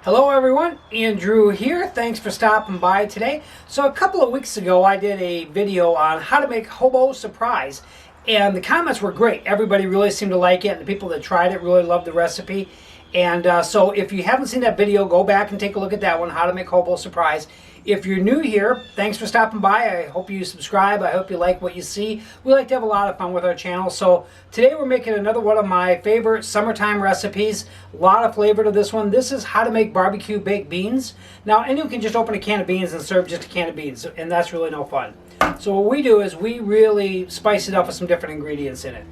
Hello everyone, Andrew here. Thanks for stopping by today. So a couple of weeks ago I did a video on how to make hobo surprise, and the comments were great. Everybody really seemed to like it, and the people that tried it really loved the recipe. And so if you haven't seen that video, go back and take a look at that one, how to make hobo surprise. If you're new here, thanks for stopping by. I hope you subscribe. I hope you like what you see. We like to have a lot of fun with our channel. So today we're making another one of my favorite summertime recipes. A lot of flavor to this one. This is how to make barbecue baked beans. Now anyone can just open a can of beans and serve just a can of beans, and that's really no fun. So what we do is we really spice it up with some different ingredients in it.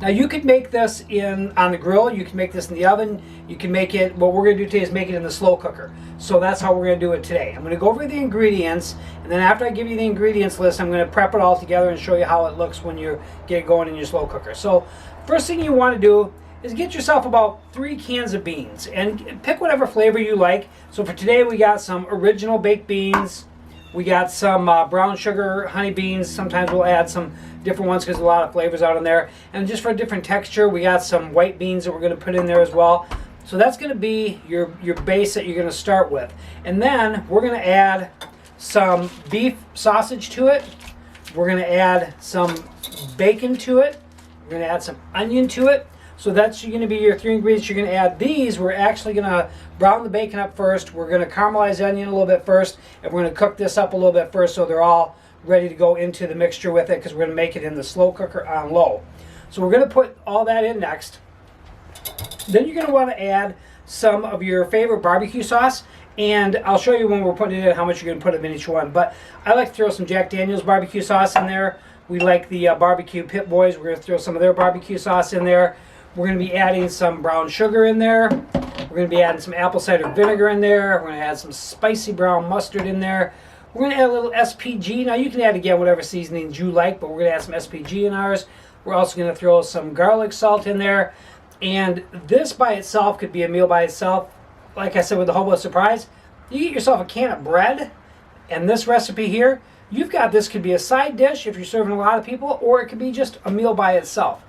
Now you could make this on the grill, you can make this in the oven, you can make it, what we're going to do today is make it in the slow cooker. So that's how we're going to do it today. I'm going to go over the ingredients, and then after I give you the ingredients list, I'm going to prep it all together and show you how it looks when you get it going in your slow cooker. So first thing you want to do is get yourself about 3 cans of beans, and pick whatever flavor you like. So for today we got some original baked beans, we got some brown sugar honey beans. Sometimes we'll add some different ones because there's a lot of flavors out in there. And just for a different texture, we got some white beans that we're going to put in there as well. So that's going to be your base that you're going to start with. And then we're going to add some beef sausage to it. We're going to add some bacon to it. We're going to add some onion to it. So that's going to be your 3 ingredients. You're going to add these. We're actually going to brown the bacon up first. We're going to caramelize the onion a little bit first. And we're going to cook this up a little bit first so they're all ready to go into the mixture with it, because we're going to make it in the slow cooker on low. So we're going to put all that in next. Then you're going to want to add some of your favorite barbecue sauce. And I'll show you when we're putting it in how much you're going to put of in each one. But I like to throw some Jack Daniel's barbecue sauce in there. We like the barbecue Pit Boys. We're going to throw some of their barbecue sauce in there. We're going to be adding some brown sugar in there. We're going to be adding some apple cider vinegar in there. We're going to add some spicy brown mustard in there. We're going to add a little SPG. Now you can add again whatever seasonings you like, but we're going to add some SPG in ours. We're also going to throw some garlic salt in there. And this by itself could be a meal by itself. Like I said with the hobo surprise, you get yourself a can of bread, and this recipe here, you've got this could be a side dish if you're serving a lot of people, or it could be just a meal by itself.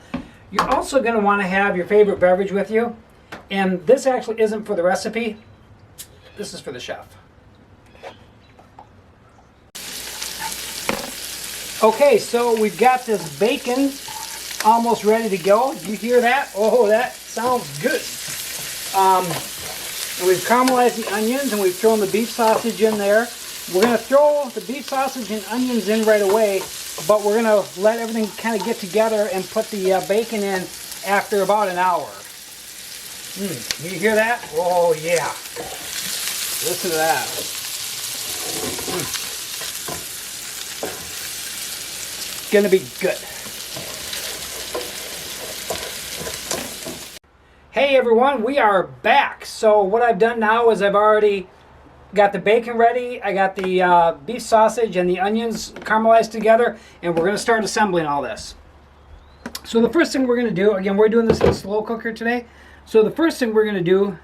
You're also going to want to have your favorite beverage with you. And this actually isn't for the recipe. This is for the chef. Okay, so we've got this bacon almost ready to go. You hear that? Oh, that sounds good. And we've caramelized the onions, and we've thrown the beef sausage in there. We're going to throw the beef sausage and onions in right away, but we're going to let everything kind of get together and put the bacon in after about an hour. You hear that? Oh yeah. Listen to that. It's going to be good. Hey everyone, we are back. So what I've done now is I've already got the bacon ready, I got the beef sausage and the onions caramelized together, and we're going to start assembling all this. So the first thing we're going to do, again, we're doing this in a slow cooker today, so the first thing we're going to do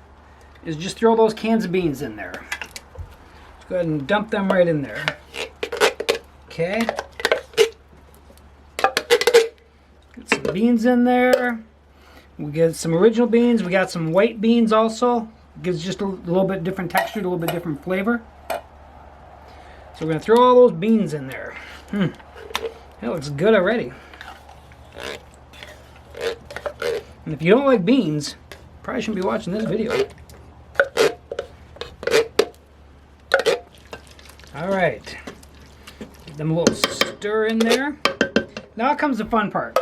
is just throw those cans of beans in there. Let's go ahead and dump them right in there. Okay. Get some beans in there. We get some original beans, we got some white beans also. Gives just a little bit different texture, a little bit different flavor. So we're going to throw all those beans in there. That looks good already. And if you don't like beans, probably shouldn't be watching this video. Alright. Give them a little stir in there. Now comes the fun part.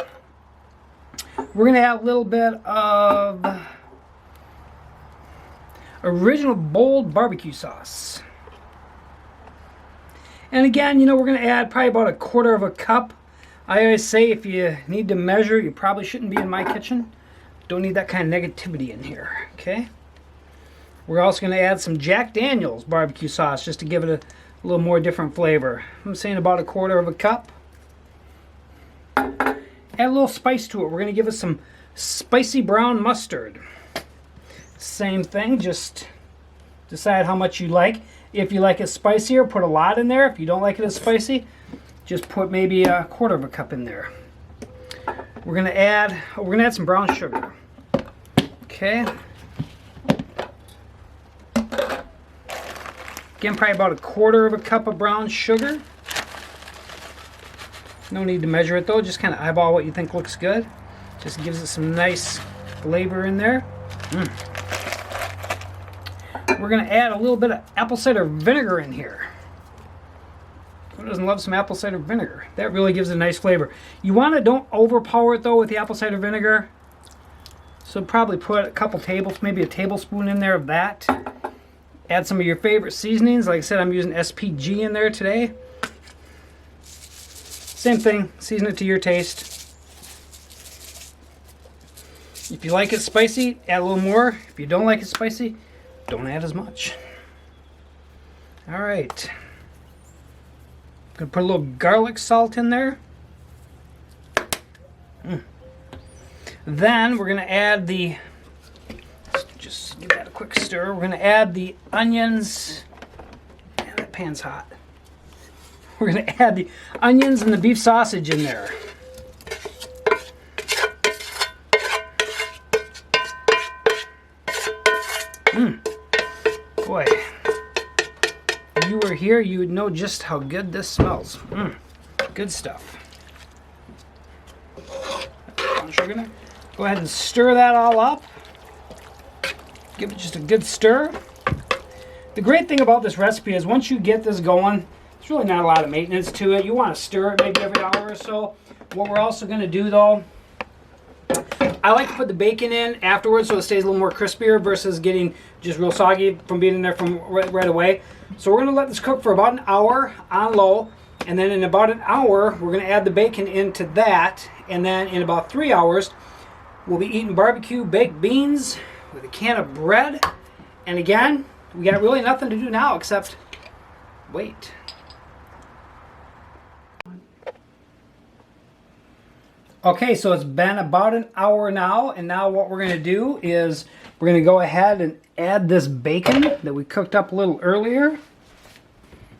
We're going to add a little bit of original bold barbecue sauce. And again, you know, we're going to add probably about 1/4 cup. I always say if you need to measure, you probably shouldn't be in my kitchen. Don't need that kind of negativity in here. Okay. We're also going to add some Jack Daniel's barbecue sauce just to give it a little more different flavor. I'm saying about 1/4 cup. Add a little spice to it. We're going to give it some spicy brown mustard. Same thing, just decide how much you like. If you like it spicier, put a lot in there. If you don't like it as spicy, just put maybe 1/4 cup in there. We're gonna add some brown sugar. Okay. Again, probably about 1/4 cup of brown sugar. No need to measure it though, just kind of eyeball what you think looks good. Just gives it some nice flavor in there. We're going to add a little bit of apple cider vinegar in here. Who doesn't love some apple cider vinegar? That really gives it a nice flavor. You want to, don't overpower it though with the apple cider vinegar. So probably put a couple maybe a tablespoon in there of that. Add some of your favorite seasonings. Like I said, I'm using SPG in there today. Same thing, season it to your taste. If you like it spicy, add a little more. If you don't like it spicy, don't add as much. All right. Gonna put a little garlic salt in there. Then we're gonna add just give that a quick stir. We're gonna add the onions. Man, that pan's hot. We're gonna add the onions and the beef sausage in there. Boy, if you were here, you would know just how good this smells. Good stuff. Sugar in there. Go ahead and stir that all up. Give it just a good stir. The great thing about this recipe is once you get this going, there's really not a lot of maintenance to it. You want to stir it maybe every hour or so. What we're also going to do though, I like to put the bacon in afterwards so it stays a little more crispier versus getting just real soggy from being in there from right away. So we're going to let this cook for about an hour on low, and then in about an hour we're going to add the bacon into that, and then in about 3 hours we'll be eating barbecue baked beans with a can of bread. And again, we got really nothing to do now except wait. Okay, so it's been about an hour now, and now what we're going to do is we're going to go ahead and add this bacon that we cooked up a little earlier.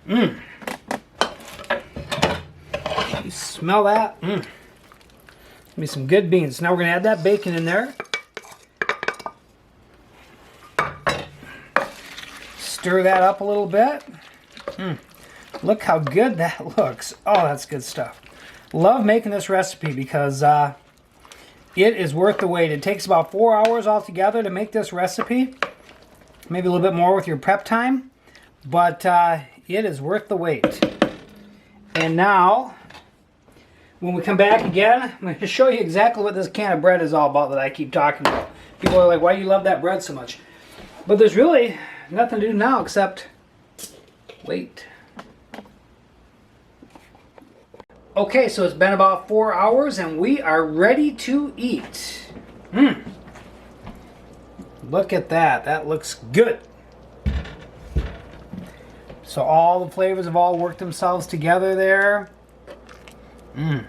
You smell that? Give me some good beans. Now we're going to add that bacon in there. Stir that up a little bit. Look how good that looks. Oh, that's good stuff. Love making this recipe because it is worth the wait. It takes about 4 hours altogether to make this recipe. Maybe a little bit more with your prep time. But it is worth the wait. And now, when we come back again, I'm going to show you exactly what this can of bread is all about that I keep talking about. People are like, why do you love that bread so much? But there's really nothing to do now except wait. Okay, so it's been about 4 hours and we are ready to eat. Look at that. That looks good. So all the flavors have all worked themselves together there. Like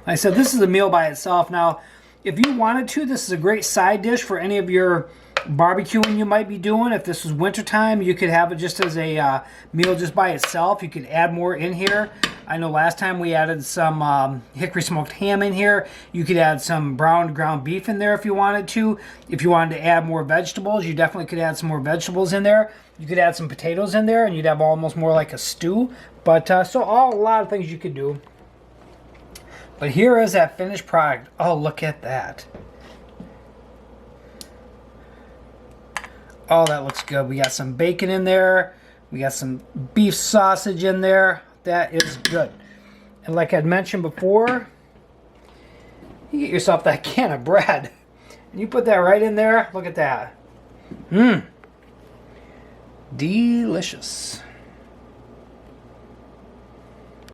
I said, this is a meal by itself. Now, if you wanted to, this is a great side dish for any of your barbecuing you might be doing. If this was wintertime, you could have it just as a meal just by itself. You could add more in here. I know last time we added some hickory smoked ham in here. You could add some browned ground beef in there if you wanted to. If you wanted to add more vegetables, you definitely could add some more vegetables in there. You could add some potatoes in there and you'd have almost more like a stew. But so a lot of things you could do. But here is that finished product. Oh, look at that. Oh, that looks good. We got some bacon in there. We got some beef sausage in there. That is good. And like I'd mentioned before, you get yourself that can of bread. And you put that right in there. Look at that. Delicious.